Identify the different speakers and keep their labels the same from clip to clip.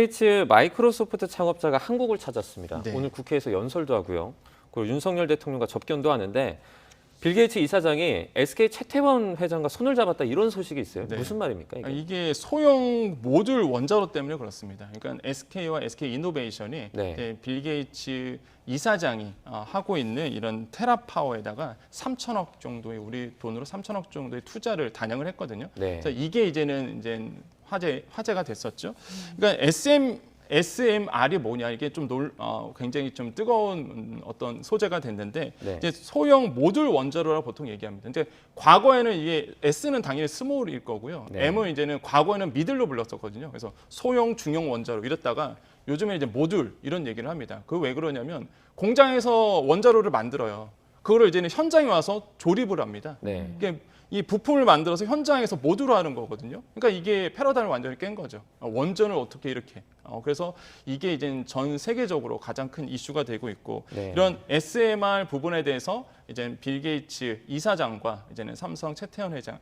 Speaker 1: 게이츠 마이크로소프트 창업자가 한국을 찾았습니다.
Speaker 2: 네.
Speaker 1: 오늘 국회에서 연설도 하고요. 그리고 윤석열 대통령과 접견도 하는데 빌 게이츠 이사장이 SK 최태원 회장과 손을 잡았다 이런 소식이 있어요.
Speaker 2: 네.
Speaker 1: 무슨 말입니까? 이게?
Speaker 2: 이게 소형 모듈 원자로 때문에 그렇습니다. 그러니까 SK와 SK 이노베이션이
Speaker 1: 네.
Speaker 2: 빌 게이츠 이사장이 하고 있는 이런 테라파워에다가 3천억 정도의 우리 돈으로 3천억 정도의 투자를 단양을 했거든요.
Speaker 1: 네.
Speaker 2: 그래서 이게 이제는 화제가 됐었죠. 그러니까 SMR이 뭐냐 이게 좀 굉장히 좀 뜨거운 어떤 소재가 됐는데
Speaker 1: 네.
Speaker 2: 이제 소형 모듈 원자로라고 보통 얘기합니다. 이제 과거에는 이게 S는 당연히 스몰일 거고요.
Speaker 1: 네.
Speaker 2: M은 이제는 과거에는 미들로 불렀었거든요. 그래서 소형, 중형 원자로 이랬다가 요즘에 이제 모듈 이런 얘기를 합니다. 그 왜 그러냐면 공장에서 원자로를 만들어요. 그거를 이제는 현장에 와서 조립을 합니다.
Speaker 1: 네.
Speaker 2: 이게 이 부품을 만들어서 현장에서 모듈로 하는 거거든요. 그러니까 이게 패러다임을 완전히 깬 거죠. 원전을 어떻게 이렇게. 그래서 이게 이제 전 세계적으로 가장 큰 이슈가 되고 있고
Speaker 1: 네.
Speaker 2: 이런 SMR 부분에 대해서 이제 빌 게이츠 이사장과 이제는 삼성 최태원 회장,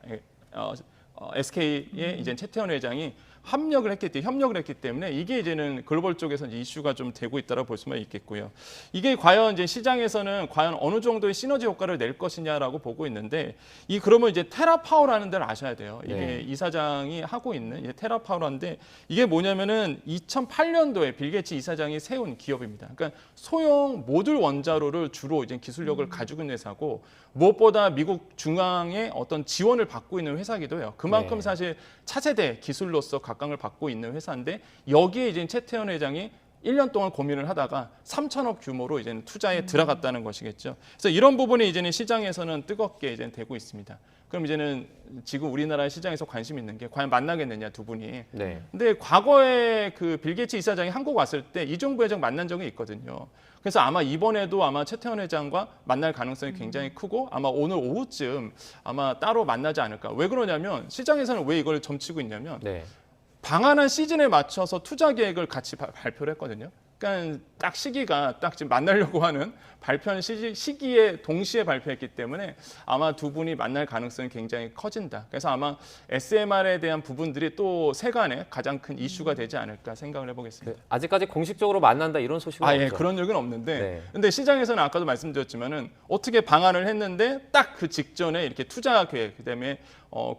Speaker 2: SK의 이제 최태원 회장이 협력을 했기 때문에 이게 이제는 글로벌 쪽에서 이슈가 좀 되고 있다고 볼 수만 있겠고요. 이게 과연 이제 시장에서는 과연 어느 정도의 시너지 효과를 낼 것이냐라고 보고 있는데 그러면 이제 테라파워라는 데를 아셔야 돼요. 이게
Speaker 1: 네.
Speaker 2: 이사장이 하고 있는 이제 테라파워라는데 이게 뭐냐면은 2008년도에 빌 게이츠 이사장이 세운 기업입니다. 그러니까 소형 모듈 원자로를 주로 이제 기술력을 가지고 있는 회사고 무엇보다 미국 중앙의 어떤 지원을 받고 있는 회사기도 해요. 그만큼
Speaker 1: 네.
Speaker 2: 사실 차세대 기술로서 각광을 받고 있는 회사인데 여기에 이제 최태원 회장이 1년 동안 고민을 하다가 3천억 규모로 이제는 투자에 들어갔다는 것이겠죠. 그래서 이런 부분이 이제는 시장에서는 뜨겁게 이제 되고 있습니다. 그럼 이제는 지금 우리나라 시장에서 관심 있는 게 과연 만나겠느냐 두 분이.
Speaker 1: 네.
Speaker 2: 근데 과거에 그 빌 게이츠 이사장이 한국 왔을 때 이종부 회장 만난 적이 있거든요. 그래서 아마 이번에도 아마 최태원 회장과 만날 가능성이 굉장히 크고 아마 오늘 오후쯤 아마 따로 만나지 않을까. 왜 그러냐면 시장에서는 왜 이걸 점치고 있냐면
Speaker 1: 네.
Speaker 2: 방한한 시즌에 맞춰서 투자 계획을 같이 발표를 했거든요. 그러니까 딱 시기가 딱 지금 만나려고 하는 발표한 시기에 동시에 발표했기 때문에 아마 두 분이 만날 가능성이 굉장히 커진다. 그래서 아마 SMR에 대한 부분들이 또 세간의 가장 큰 이슈가 되지 않을까 생각을 해보겠습니다.
Speaker 1: 아직까지 공식적으로 만난다 이런 소식은 없죠.
Speaker 2: 예, 그런 적은 없는데,
Speaker 1: 네.
Speaker 2: 근데 시장에서는 아까도 말씀드렸지만은 어떻게 방한을 했는데 딱 그 직전에 이렇게 투자 계획, 그다음에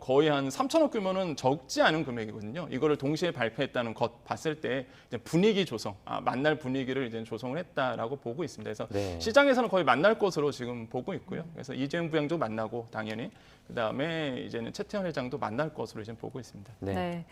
Speaker 2: 거의 한 3천억 규모는 적지 않은 금액이거든요. 이거를 동시에 발표했다는 것 봤을 때 이제 분위기 조성, 만날 분위기를 이제 조성을 했다라고 보고 있습니다. 그래서
Speaker 1: 네.
Speaker 2: 시장에서는 거의 만날 것으로 지금 보고 있고요. 그래서 이재용 부회장도 만나고 당연히 그다음에 이제는 최태원 회장도 만날 것으로 이제 보고 있습니다.
Speaker 1: 네.
Speaker 3: 네.